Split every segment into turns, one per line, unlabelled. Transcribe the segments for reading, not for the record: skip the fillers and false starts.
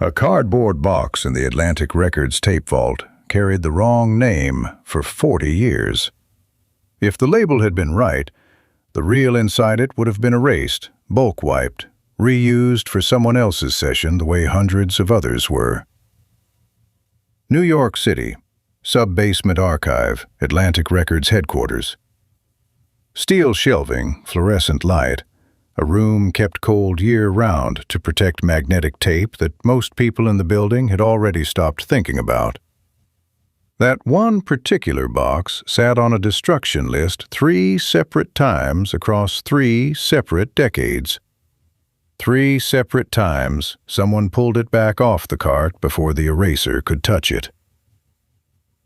A cardboard box in the Atlantic Records tape vault carried the wrong name for 40 years. If the label had been right, the reel inside it would have been erased, bulk wiped, reused for someone else's session the way hundreds of others were. New York City, Sub-Basement Archive, Atlantic Records headquarters. Steel shelving, fluorescent light, a room kept cold year-round to protect magnetic tape that most people in the building had already stopped thinking about. That one particular box sat on a destruction list 3 separate times across 3 separate decades. 3 separate times someone pulled it back off the cart before the eraser could touch it.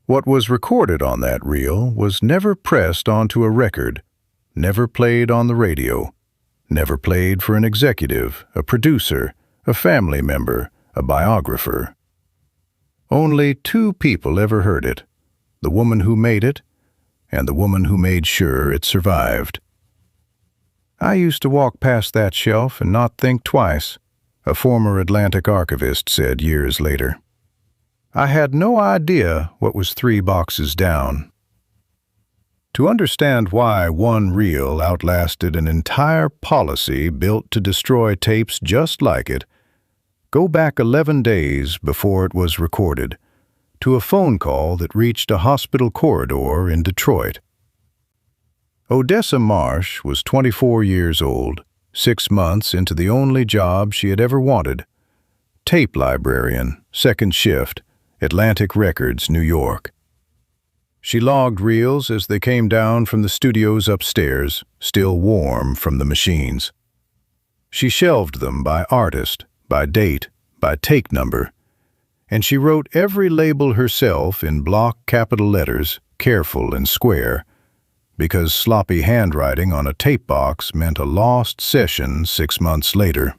What was recorded on that reel was never pressed onto a record, never played on the radio, never played for an executive, a producer, a family member, a biographer. Only 2 people ever heard it, the woman who made it and the woman who made sure it survived. "I used to walk past that shelf and not think twice," a former Atlantic archivist said years later. "I had no idea what was 3 boxes down." To understand why one reel outlasted an entire policy built to destroy tapes just like it, go back 11 days before it was recorded, to a phone call that reached a hospital corridor in Detroit. Odessa Marsh was 24 years old, 6 months into the only job she had ever wanted. Tape librarian, 2nd shift, Atlantic Records, New York. She logged reels as they came down from the studios upstairs, still warm from the machines. She shelved them by artist, by date, by take number, and she wrote every label herself in block capital letters, careful and square, because sloppy handwriting on a tape box meant a lost session 6 months later.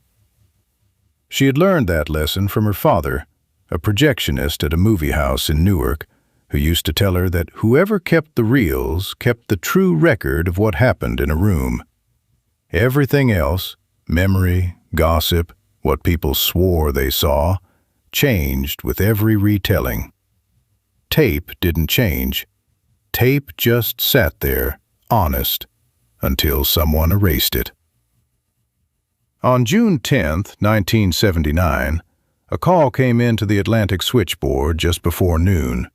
She had learned that lesson from her father, a projectionist at a movie house in Newark, who used to tell her that whoever kept the reels kept the true record of what happened in a room. Everything else, memory, gossip, what people swore they saw, changed with every retelling. Tape didn't change. Tape just sat there, honest, until someone erased it. On June 10, 1979, a call came into the Atlantic switchboard just before noon.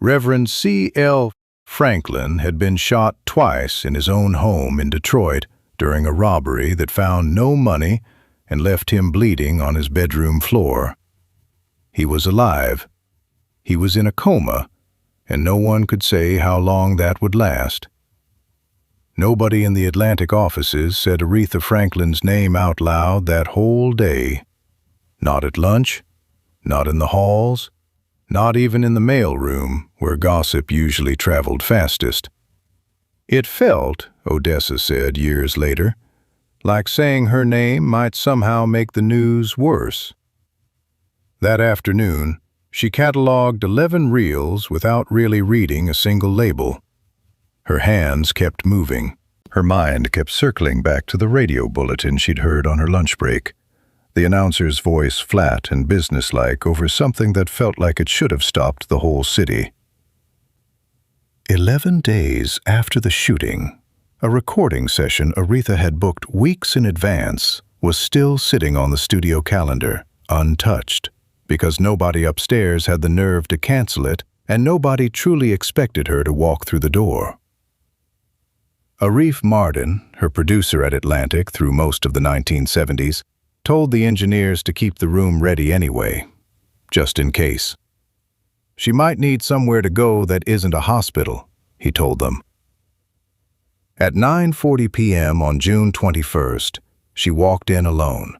Reverend C.L. Franklin had been shot twice in his own home in Detroit during a robbery that found no money and left him bleeding on his bedroom floor. He was alive. He was in a coma, and no one could say how long that would last. Nobody in the Atlantic offices said Aretha Franklin's name out loud that whole day. Not at lunch, not in the halls, not even in the mail room, where gossip usually traveled fastest. It felt, Odessa said years later, like saying her name might somehow make the news worse. That afternoon, she cataloged 11 reels without really reading a single label. Her hands kept moving. Her mind kept circling back to the radio bulletin she'd heard on her lunch break, the announcer's voice flat and businesslike over something that felt like it should have stopped the whole city. 11 days after the shooting, a recording session Aretha had booked weeks in advance was still sitting on the studio calendar, untouched, because nobody upstairs had the nerve to cancel it and nobody truly expected her to walk through the door. Arif Mardin, her producer at Atlantic through most of the 1970s, told the engineers to keep the room ready anyway, just in case. "She might need somewhere to go that isn't a hospital," he told them. At 9:40 p.m. on June 21st, she walked in alone.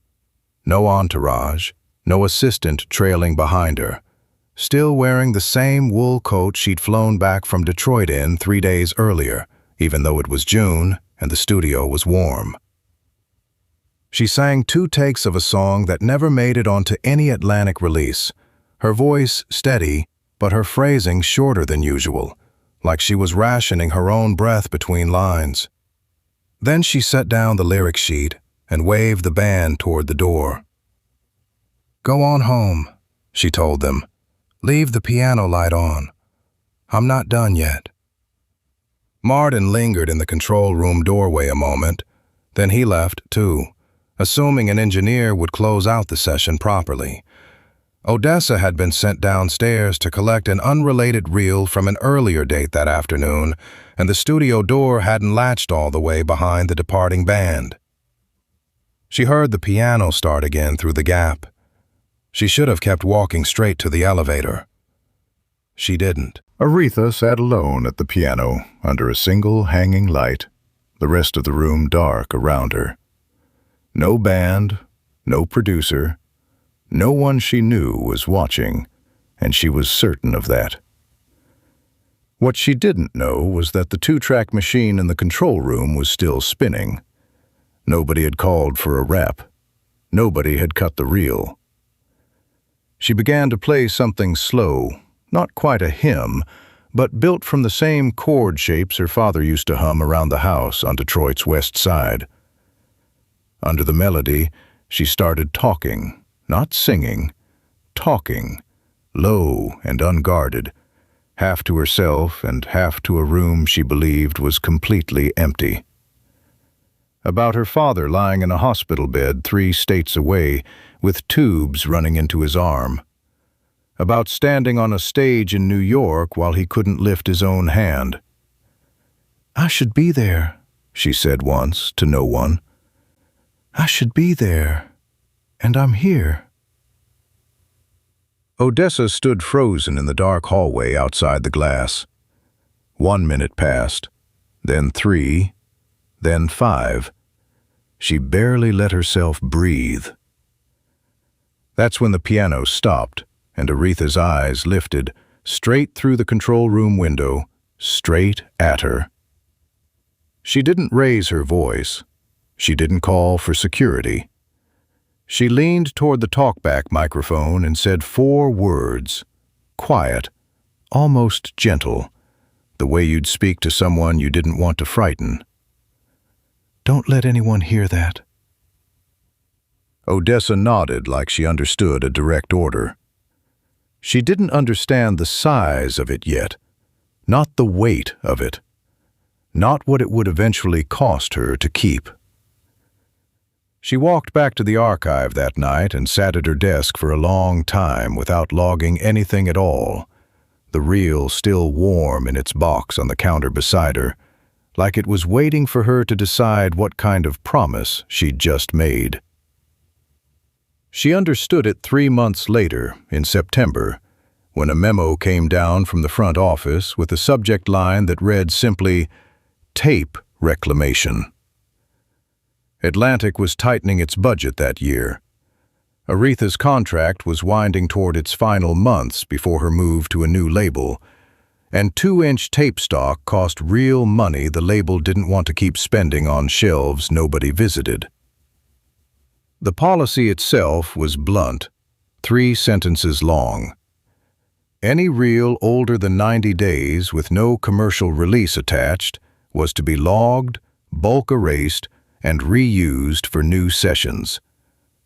No entourage, no assistant trailing behind her, still wearing the same wool coat she'd flown back from Detroit in 3 days earlier, even though it was June and the studio was warm. She sang 2 takes of a song that never made it onto any Atlantic release, her voice steady, but her phrasing shorter than usual, like she was rationing her own breath between lines. Then she set down the lyric sheet and waved the band toward the door.
"Go on home," she told them. "Leave the piano light on. I'm not done yet." Martin lingered in the control room doorway a moment. Then he left, too, assuming an engineer would close out the session properly. Odessa had been sent downstairs to collect an unrelated reel from an earlier date that afternoon, and the studio door hadn't latched all the way behind the departing band. She heard the piano start again through the gap. She should have kept walking straight to the elevator. She didn't.
Aretha sat alone at the piano under a single hanging light, the rest of the room dark around her. No band, no producer, no one she knew was watching, and she was certain of that. What she didn't know was that the two-track machine in the control room was still spinning. Nobody had called for a rep. Nobody had cut the reel. She began to play something slow, not quite a hymn, but built from the same chord shapes her father used to hum around the house on Detroit's west side. Under the melody, she started talking, not singing, talking, low and unguarded, half to herself and half to a room she believed was completely empty. About her father lying in a hospital bed 3 states away, with tubes running into his arm. About standing on a stage in New York while he couldn't lift his own hand. "I should be there," she said once to no one. "I should be there, and I'm here." Odessa stood frozen in the dark hallway outside the glass. 1 minute passed, then 3, then 5. She barely let herself breathe. That's when the piano stopped, and Aretha's eyes lifted straight through the control room window, straight at her. She didn't raise her voice. She didn't call for security. She leaned toward the talkback microphone and said 4 words, quiet, almost gentle, the way you'd speak to someone you didn't want to frighten. "Don't let anyone hear that." Odessa nodded like she understood a direct order. She didn't understand the size of it yet, not the weight of it, not what it would eventually cost her to keep. She walked back to the archive that night and sat at her desk for a long time without logging anything at all, the reel still warm in its box on the counter beside her, like it was waiting for her to decide what kind of promise she'd just made. She understood it 3 months later, in September, when a memo came down from the front office with a subject line that read simply, "Tape Reclamation." Atlantic was tightening its budget that year. Aretha's contract was winding toward its final months before her move to a new label, and 2-inch tape stock cost real money the label didn't want to keep spending on shelves nobody visited. The policy itself was blunt, 3 sentences long. Any reel older than 90 days with no commercial release attached was to be logged, bulk erased, and reused for new sessions.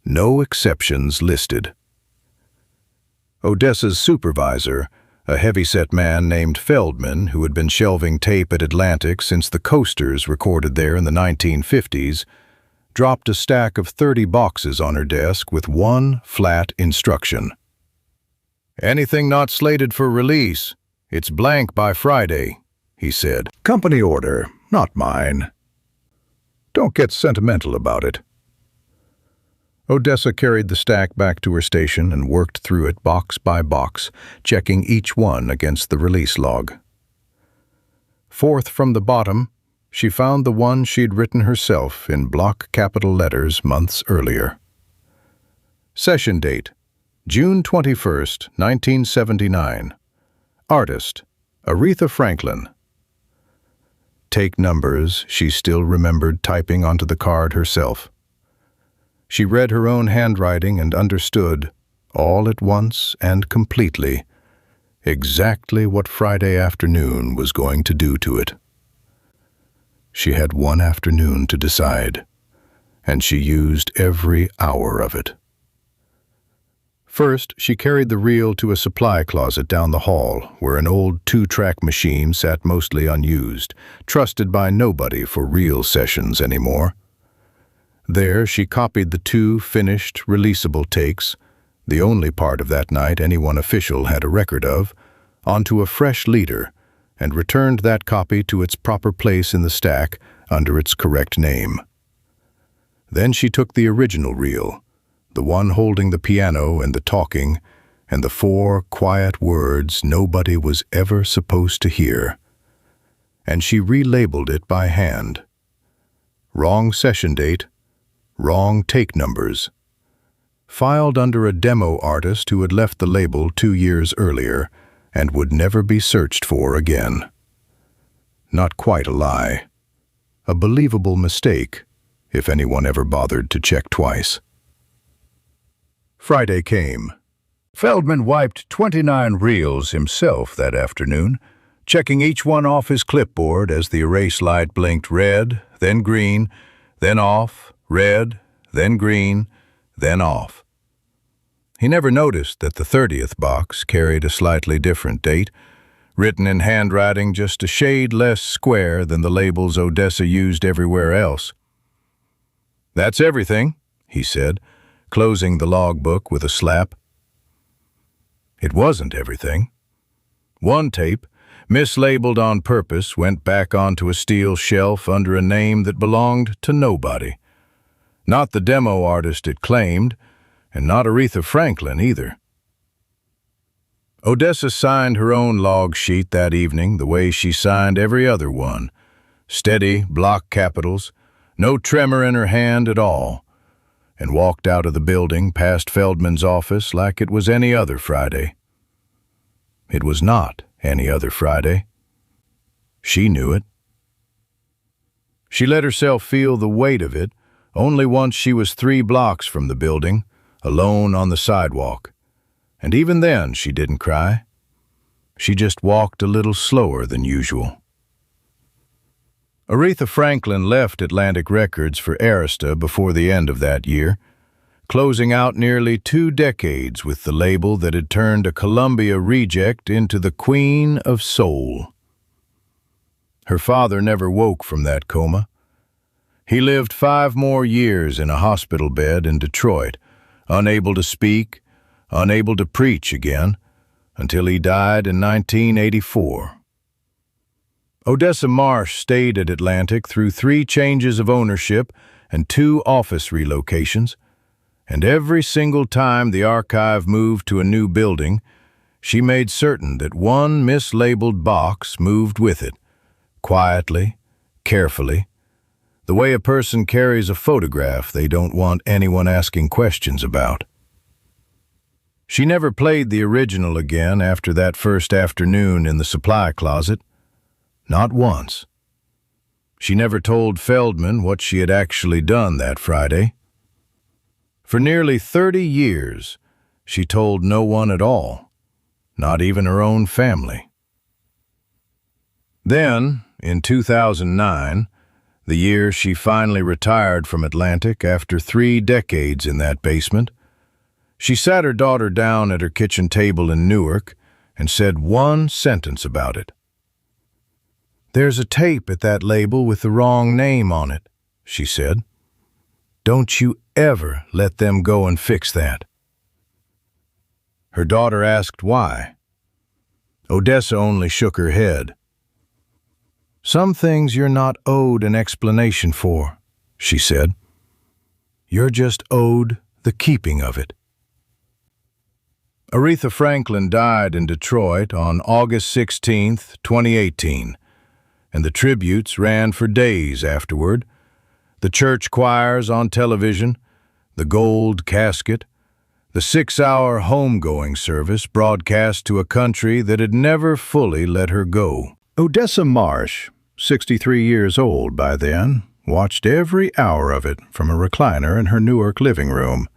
No exceptions listed. Odessa's supervisor, a heavyset man named Feldman who had been shelving tape at Atlantic since the coasters recorded there in the 1950s, dropped a stack of 30 boxes on her desk with one flat instruction. "Anything not slated for release, it's blank by Friday," he said. "Company order, not mine. Don't get sentimental about it." Odessa carried the stack back to her station and worked through it box by box, checking each one against the release log. 4th from the bottom, she found the one she'd written herself in block capital letters months earlier. Session date, June 21st, 1979. Artist, Aretha Franklin. Take numbers she still remembered typing onto the card herself. She read her own handwriting and understood, all at once and completely, exactly what Friday afternoon was going to do to it. She had 1 afternoon to decide, and she used every hour of it. First, she carried the reel to a supply closet down the hall, where an old two-track machine sat mostly unused, trusted by nobody for reel sessions anymore. There, she copied the 2 finished, releasable takes, the only part of that night anyone official had a record of, onto a fresh leader, and returned that copy to its proper place in the stack under its correct name. Then she took the original reel, the one holding the piano and the talking, and the 4 quiet words nobody was ever supposed to hear, and she relabeled it by hand. Wrong session date, wrong take numbers. Filed under a demo artist who had left the label 2 years earlier and would never be searched for again. Not quite a lie. A believable mistake, if anyone ever bothered to check twice. Friday came. Feldman wiped 29 reels himself that afternoon, checking each one off his clipboard as the erase light blinked red, then green, then off, red, then green, then off. He never noticed that the 30th box carried a slightly different date, written in handwriting just a shade less square than the labels Odessa used everywhere else. "That's everything," he said, closing the logbook with a slap. It wasn't everything. One tape, mislabeled on purpose, went back onto a steel shelf under a name that belonged to nobody. Not the demo artist it claimed, and not Aretha Franklin either. Odessa signed her own log sheet that evening the way she signed every other one. Steady, block capitals, no tremor in her hand at all, and walked out of the building past Feldman's office like it was any other Friday. It was not any other Friday. She knew it. She let herself feel the weight of it only once she was 3 blocks from the building, alone on the sidewalk. And even then she didn't cry. She just walked a little slower than usual. Aretha Franklin left Atlantic Records for Arista before the end of that year, closing out nearly 2 decades with the label that had turned a Columbia reject into the Queen of Soul. Her father never woke from that coma. He lived 5 more years in a hospital bed in Detroit, unable to speak, unable to preach again, until he died in 1984. Odessa Marsh stayed at Atlantic through 3 changes of ownership and 2 office relocations, and every single time the archive moved to a new building, she made certain that one mislabeled box moved with it, quietly, carefully, the way a person carries a photograph they don't want anyone asking questions about. She never played the original again after that first afternoon in the supply closet. Not once. She never told Feldman what she had actually done that Friday. For nearly 30 years, she told no one at all, not even her own family. Then, in 2009, the year she finally retired from Atlantic after 3 decades in that basement, she sat her daughter down at her kitchen table in Newark and said one sentence about it. "There's a tape at that label with the wrong name on it," she said. "Don't you ever let them go and fix that." Her daughter asked why. Odessa only shook her head. "Some things you're not owed an explanation for," she said. "You're just owed the keeping of it." Aretha Franklin died in Detroit on August 16, 2018, and the tributes ran for days afterward. The church choirs on television, the gold casket, the 6-hour homegoing service broadcast to a country that had never fully let her go. Odessa Marsh, 63 years old by then, watched every hour of it from a recliner in her Newark living room,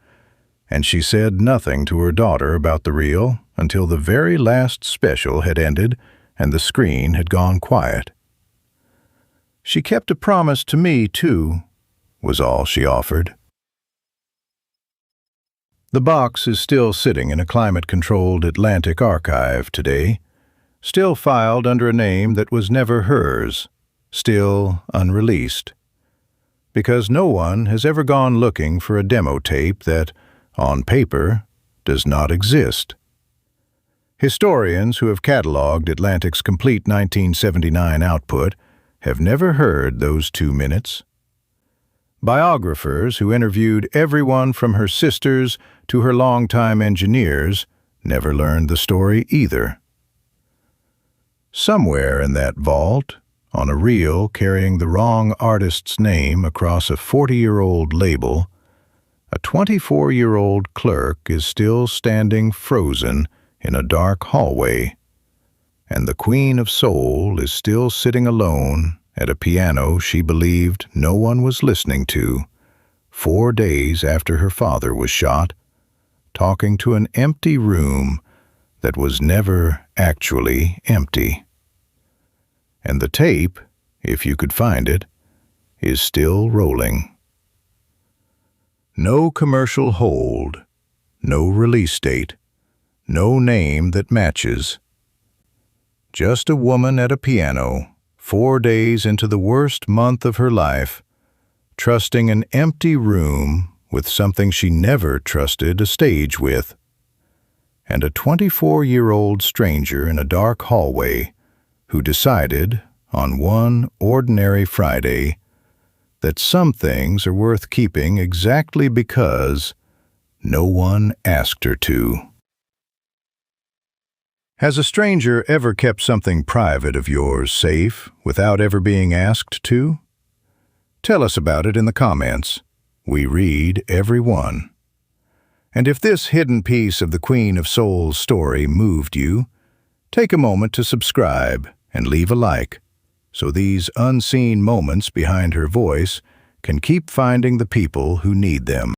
and she said nothing to her daughter about the reel until the very last special had ended and the screen had gone quiet. She kept a promise to me, too, was all she offered. The box is still sitting in a climate-controlled Atlantic archive today, still filed under a name that was never hers, still unreleased. Because no one has ever gone looking for a demo tape that, on paper, does not exist. Historians who have cataloged Atlantic's complete 1979 output have never heard those 2 minutes. Biographers who interviewed everyone from her sisters to her longtime engineers never learned the story either. Somewhere in that vault, on a reel carrying the wrong artist's name across a 40-year-old label, a 24-year-old clerk is still standing frozen in a dark hallway, and the Queen of Soul is still sitting alone at a piano she believed no one was listening to, 4 days after her father was shot, talking to an empty room that was never actually empty. And the tape, if you could find it, is still rolling. No commercial hold, no release date, no name that matches. Just a woman at a piano, 4 days into the worst month of her life, trusting an empty room with something she never trusted a stage with, and a 24-year-old stranger in a dark hallway who decided, on one ordinary Friday, that some things are worth keeping exactly because no one asked her to. Has a stranger ever kept something private of yours safe without ever being asked to? Tell us about it in the comments. We read every one. And if this hidden piece of the Queen of Soul's story moved you, take a moment to subscribe and leave a like, so these unseen moments behind her voice can keep finding the people who need them.